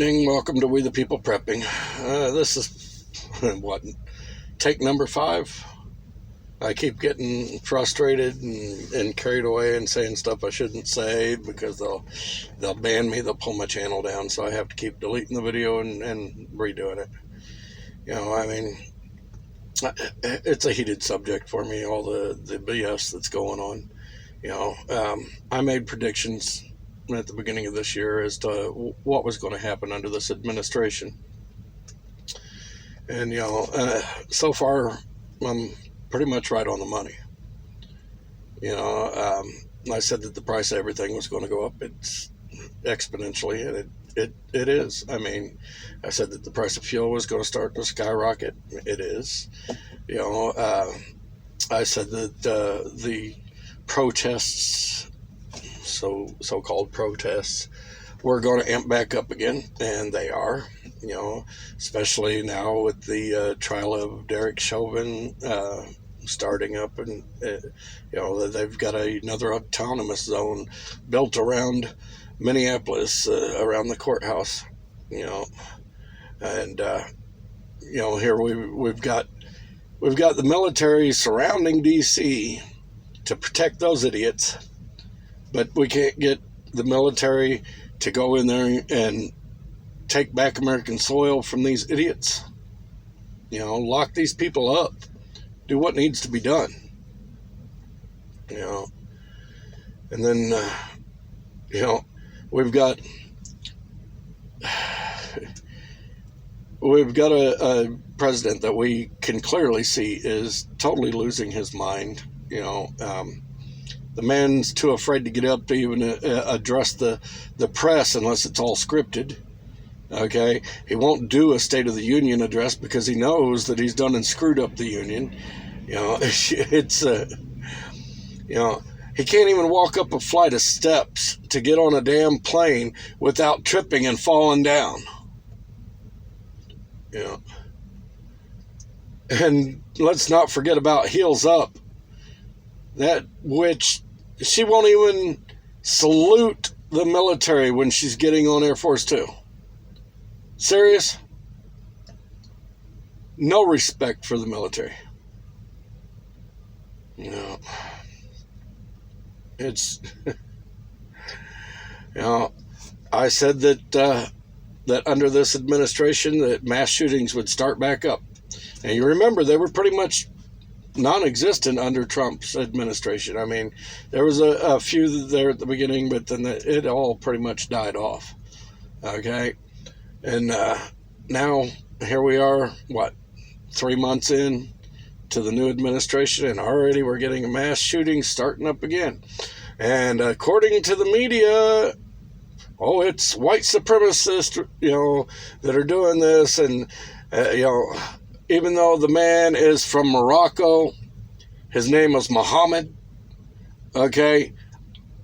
evening. Welcome to We the People Prepping. This is, what, take number 5? I keep getting frustrated and carried away and saying stuff I shouldn't say because they'll ban me, they'll pull my channel down, so I have to keep deleting the video and redoing it. You know, I mean, it's a heated subject for me, all the BS that's going on. You know, I made predictions at the beginning of this year as to what was going to happen under this administration. And, you know, so far, I'm pretty much right on the money. You know, I said that the price of everything was going to go up. It's exponentially, and it is. I mean, I said that the price of fuel was going to start to skyrocket. It is. You know, I said that the protests, so-called protests, were going to amp back up again, and they are. You know, especially now with the trial of Derek Chauvin starting up, and you know, they've got another autonomous zone built around Minneapolis, around the courthouse. You know, and you know, here we've got the military surrounding D.C. to protect those idiots, but we can't get the military to go in there and take back American soil from these idiots. You know, lock these people up. Do what needs to be done. You know, and then, you know, we've got a president that we can clearly see is totally losing his mind. You know, the man's too afraid to get up to even address the press unless it's all scripted. Okay, he won't do a State of the Union address because he knows that he's done and screwed up the union. You know, it's you know, he can't even walk up a flight of steps to get on a damn plane without tripping and falling down. You know, and let's not forget about Heels Up, that which she won't even salute the military when she's getting on Air Force 2. Serious? No respect for the military. You know, it's, you know, I said that that under this administration that mass shootings would start back up. And you remember they were pretty much non-existent under Trump's administration. I mean, there was a few there at the beginning, but then it all pretty much died off. Okay? And now here we are, what, 3 months in to the new administration, and already we're getting a mass shooting starting up again. And according to the media, oh, it's white supremacists, you know, that are doing this. And, you know, even though the man is from Morocco, his name is Muhammad, okay?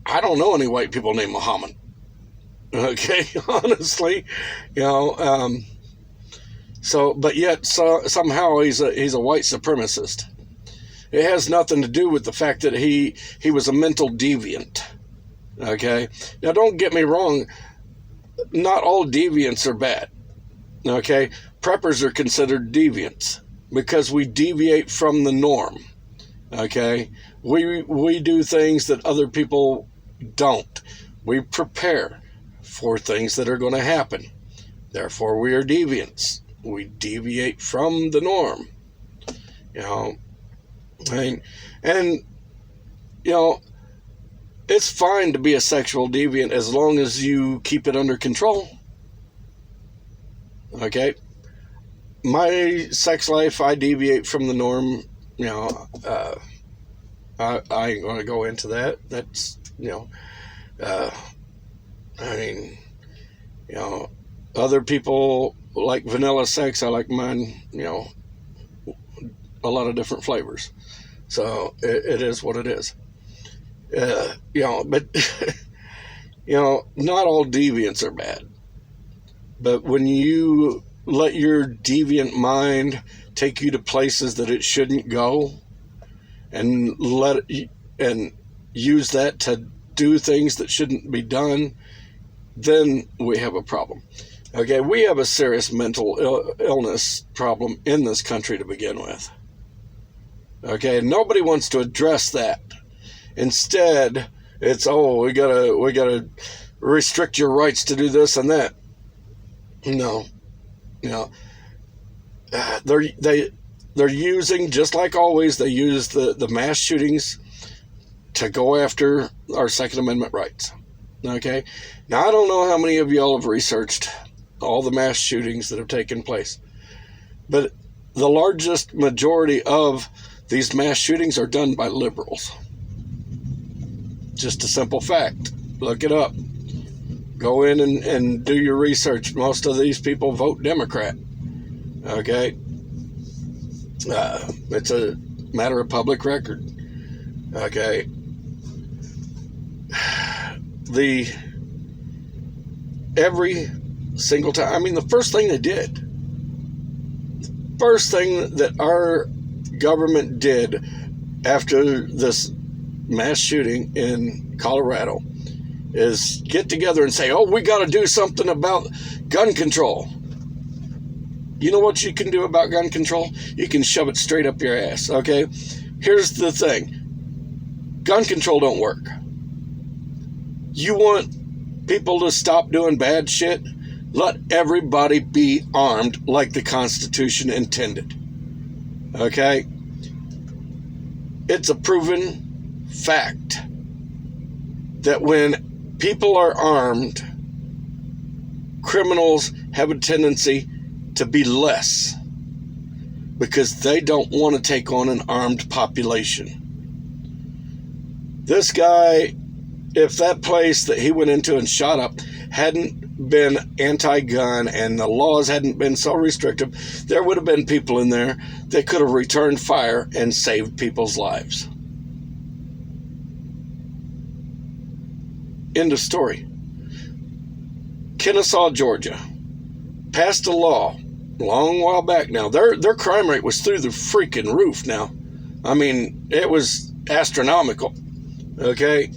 I don't know any white people named Muhammad. Okay, honestly, you know, so, but yet somehow he's a white supremacist. It has nothing to do with the fact that he was a mental deviant. Okay, now don't get me wrong, not all deviants are bad. Okay, preppers are considered deviants because we deviate from the norm. Okay, we do things that other people don't. We prepare for things that are going to happen. Therefore, we are deviants. We deviate from the norm. You know, and you know, it's fine to be a sexual deviant as long as you keep it under control. Okay? My sex life, I deviate from the norm. You know, I ain't going to go into that. That's, you know, I mean, you know, other people like vanilla sex. I like mine, you know, a lot of different flavors. So it is what it is. You know, but, you know, not all deviants are bad. But when you let your deviant mind take you to places that it shouldn't go, and use that to do things that shouldn't be done, then we have a problem. Okay, we have a serious mental illness problem in this country to begin with. Okay, nobody wants to address that. Instead, it's, oh, we gotta restrict your rights to do this and that. No, they're using, just like always, they use the mass shootings to go after our Second Amendment rights. Okay, now I don't know how many of y'all have researched all the mass shootings that have taken place, but the largest majority of these mass shootings are done by liberals. Just a simple fact. Look it up. Go in and do your research. Most of these people vote Democrat. Okay? It's a matter of public record. Okay? Every single time. I mean, the first thing that our government did after this mass shooting in Colorado is get together and say, oh, we got to do something about gun control. You know what you can do about gun control? You can shove it straight up your ass, okay? Here's the thing. Gun control don't work. You want people to stop doing bad shit? Let everybody be armed like the Constitution intended. Okay? It's a proven fact that when people are armed, criminals have a tendency to be less because they don't want to take on an armed population. This guy, if that place that he went into and shot up hadn't been anti-gun and the laws hadn't been so restrictive, there would have been people in there that could have returned fire and saved people's lives. End of story. Kennesaw, Georgia, passed a law a long while back now. Their crime rate was through the freaking roof now. I mean, it was astronomical. Okay?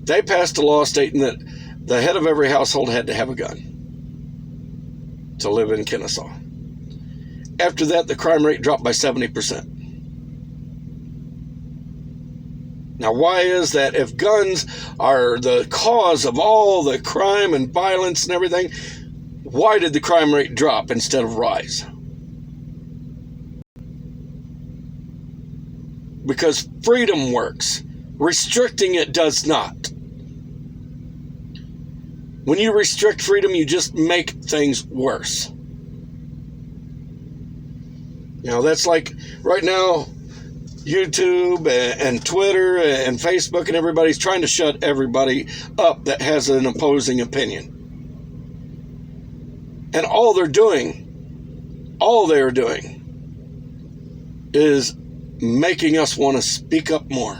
They passed a law stating that the head of every household had to have a gun to live in Kennesaw. After that, the crime rate dropped by 70%. Now, why is that? If guns are the cause of all the crime and violence and everything, why did the crime rate drop instead of rise? Because freedom works. Restricting it does not. When you restrict freedom, you just make things worse. You know, that's like right now, YouTube and Twitter and Facebook and everybody's trying to shut everybody up that has an opposing opinion. And all they're doing is making us want to speak up more.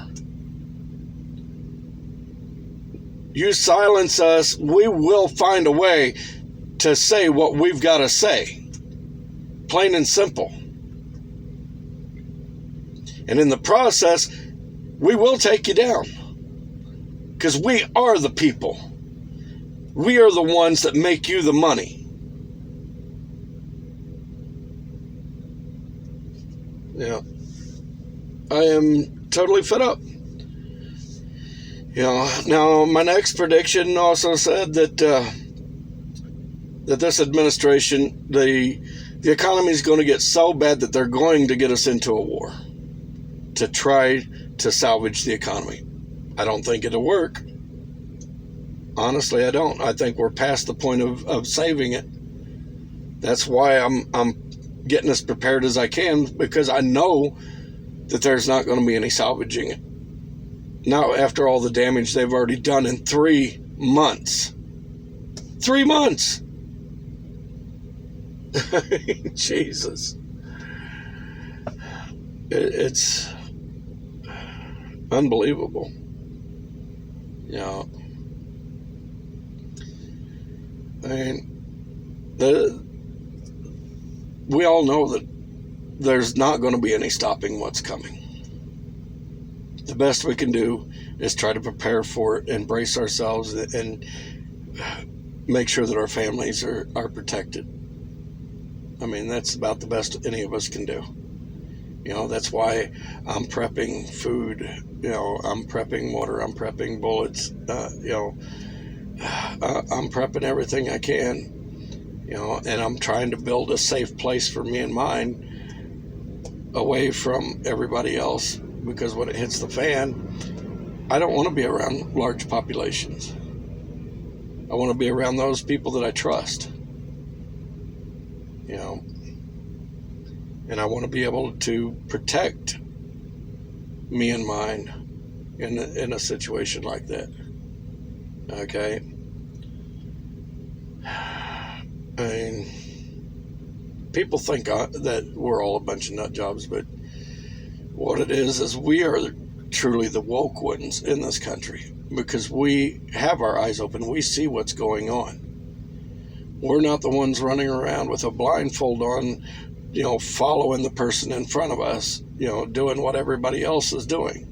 You silence us, we will find a way to say what we've got to say. Plain and simple. And in the process, we will take you down. Because we are the people. We are the ones that make you the money. Yeah. I am totally fed up. You know, now my next prediction also said that that this administration, the economy is going to get so bad that they're going to get us into a war to try to salvage the economy. I don't think it'll work. Honestly, I don't. I think we're past the point of saving it. That's why I'm getting as prepared as I can, because I know that there's not going to be any salvaging it. Now, after all the damage they've already done in 3 months. 3 months! Jesus. It's unbelievable. You know, I mean, we all know that there's not going to be any stopping what's coming. The best we can do is try to prepare for it, embrace ourselves, and make sure that our families are protected. I mean, that's about the best any of us can do. That's why I'm prepping food. I'm prepping water. I'm prepping bullets. I'm prepping everything I can. And I'm trying to build a safe place for me and mine away from everybody else, because when it hits the fan, I don't want to be around large populations. I want to be around those people that I trust. And I want to be able to protect me and mine in a situation like that. Okay? I mean, people think that we're all a bunch of nut jobs, but what it is we are truly the woke ones in this country, because we have our eyes open. We see what's going on. We're not the ones running around with a blindfold on, following the person in front of us, doing what everybody else is doing.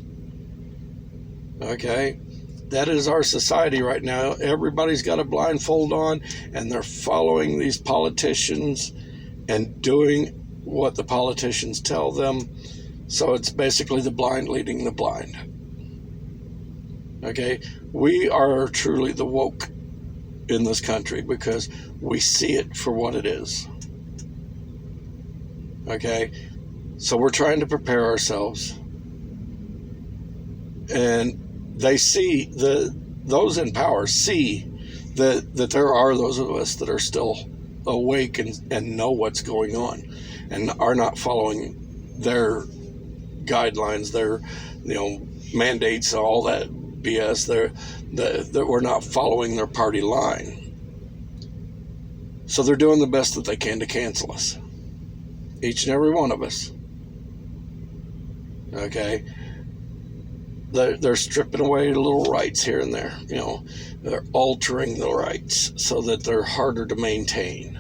Okay? That is our society right now. Everybody's got a blindfold on, and they're following these politicians and doing what the politicians tell them. So it's basically the blind leading the blind. Okay? We are truly the woke in this country, because we see it for what it is. Okay? So we're trying to prepare ourselves. And they see, those in power see that there are those of us that are still awake and know what's going on, and are not following their guidelines, their mandates, all that BS. That we're not following their party line. So they're doing the best that they can to cancel us. Each and every one of us. Okay? They're stripping away little rights here and there. They're altering the rights so that they're harder to maintain.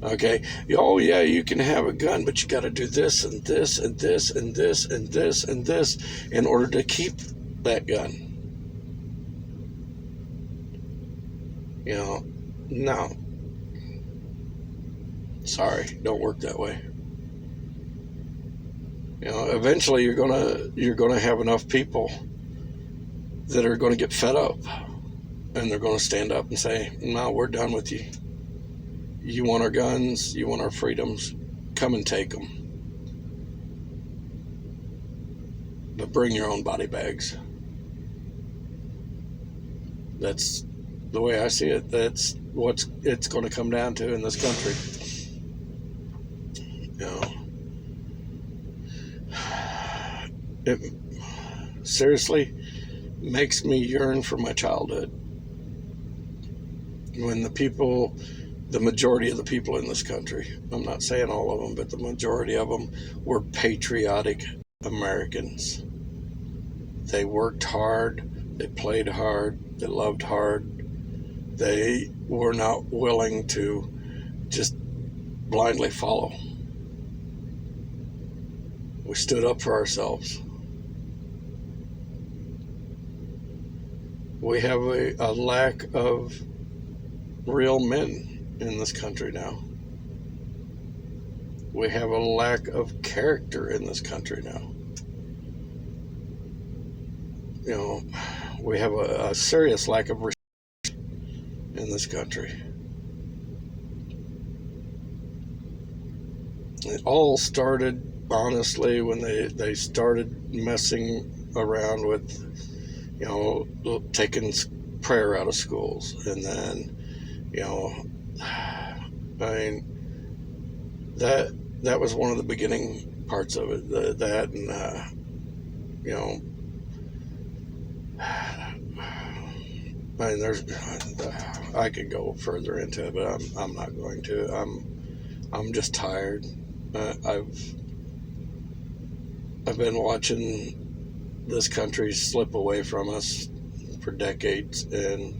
Okay? Oh yeah, you can have a gun, but you got to do this and this and this and this and this and this in order to keep that gun. No. Sorry, don't work that way. Eventually you're gonna have enough people that are gonna get fed up, and they're gonna stand up and say, "No, we're done with you. You want our guns, you want our freedoms, come and take them. But bring your own body bags." That's the way I see it. That's what it's going to come down to in this country. It seriously makes me yearn for my childhood, when the majority of the people in this country, I'm not saying all of them, but the majority of them were patriotic Americans. They worked hard, they played hard, they loved hard. They were not willing to just blindly follow. We stood up for ourselves. We have a lack of real men in this country now. We have a lack of character in this country now. We have a serious lack of respect in this country. It all started, honestly, when they started messing around with, taking prayer out of schools. And then, that was one of the beginning parts of it. That and, I could go further into it, but I'm not going to. I'm just tired. I've been watching this country slip away from us for decades, and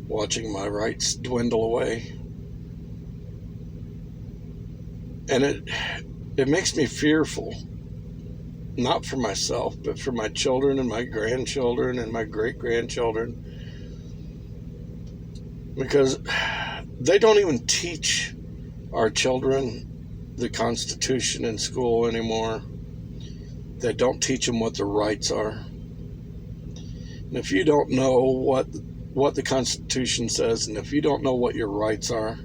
watching my rights dwindle away. And it makes me fearful, not for myself, but for my children and my grandchildren and my great-grandchildren. Because they don't even teach our children the Constitution in school anymore. They don't teach them what their rights are. And if you don't know what the Constitution says, and if you don't know what your rights are,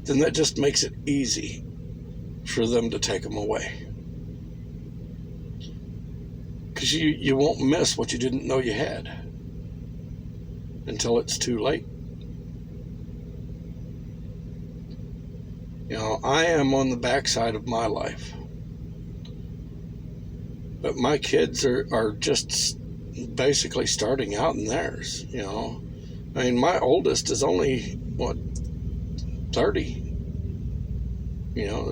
then that just makes it easy for them to take them away. Because you won't miss what you didn't know you had until it's too late. I am on the backside of my life. But my kids are just basically starting out in theirs, I mean, my oldest is only, 30?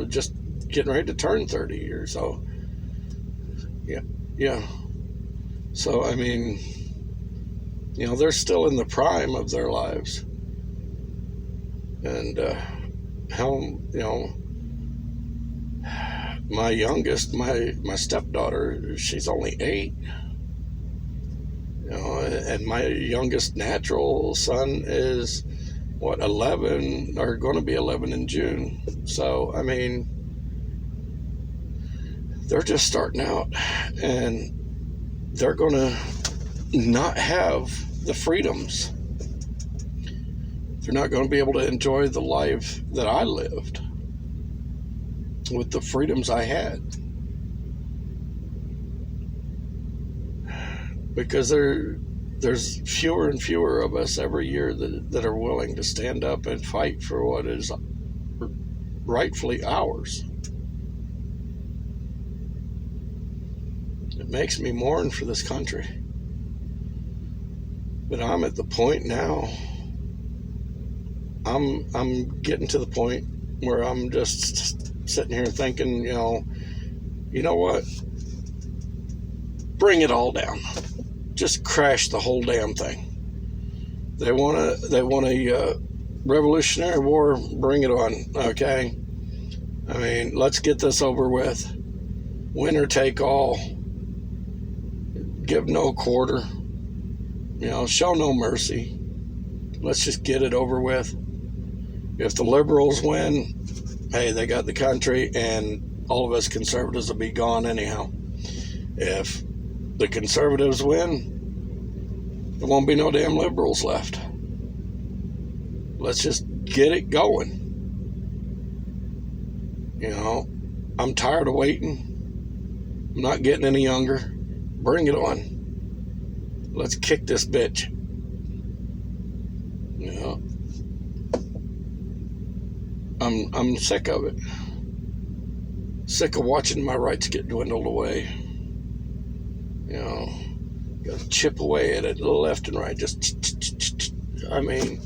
Just getting ready to turn 30 or so. Yeah. So, I mean, they're still in the prime of their lives. And, my youngest, my stepdaughter, she's only 8. And my youngest natural son is 11, or going to be 11 in June. So, I mean, they're just starting out, and they're going to not have the freedoms. They're not going to be able to enjoy the life that I lived with the freedoms I had. Because there's fewer and fewer of us every year that are willing to stand up and fight for what is rightfully ours. It makes me mourn for this country. But I'm at the point now, I'm getting to the point where I'm just sitting here thinking, you know what? Bring it all down. Just crash the whole damn thing. They want a revolutionary war. Bring it on, okay? I mean, let's get this over with. Winner take all. Give no quarter. Show no mercy. Let's just get it over with. If the liberals win, hey, they got the country, and all of us conservatives will be gone anyhow. If the conservatives win, there won't be no damn liberals left. Let's just get it going. I'm tired of waiting. I'm not getting any younger. Bring it on. Let's kick this bitch. I'm sick of it. Sick of watching my rights get dwindled away. Gotta chip away at it left and right. Just, I mean,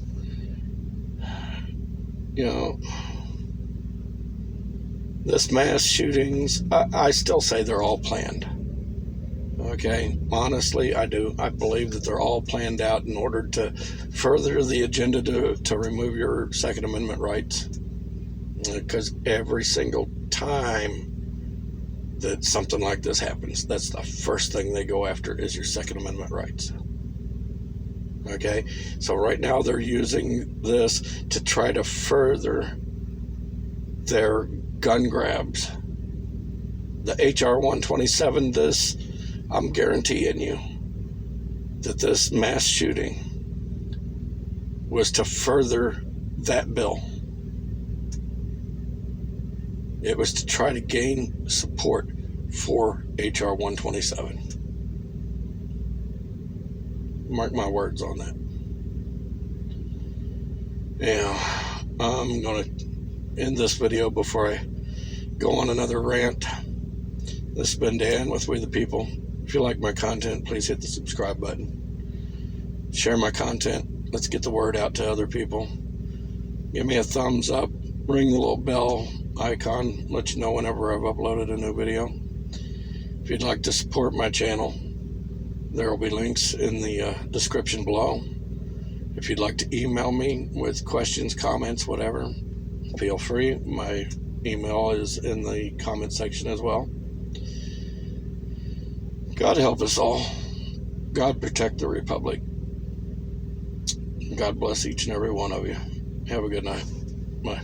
this mass shootings, I still say they're all planned. Okay, honestly, I do. I believe that they're all planned out in order to further the agenda to remove your Second Amendment rights. Because every single time that something like this happens, that's the first thing they go after is your Second Amendment rights. Okay, so right now they're using this to try to further their gun grabs. The HR 127, I'm guaranteeing you that this mass shooting was to further that bill. It was to try to gain support for HR 127. Mark my words on that. I'm going to end this video before I go on another rant. This has been Dan with We the People. If you like my content, please hit the subscribe button. Share my content. Let's get the word out to other people. Give me a thumbs up. Ring the little bell icon. Let you know whenever I've uploaded a new video. If you'd like to support my channel, there will be links in the description below. If you'd like to email me with questions, comments, whatever, feel free. My email is in the comment section as well. God help us all. God protect the Republic. God bless each and every one of you. Have a good night. Bye.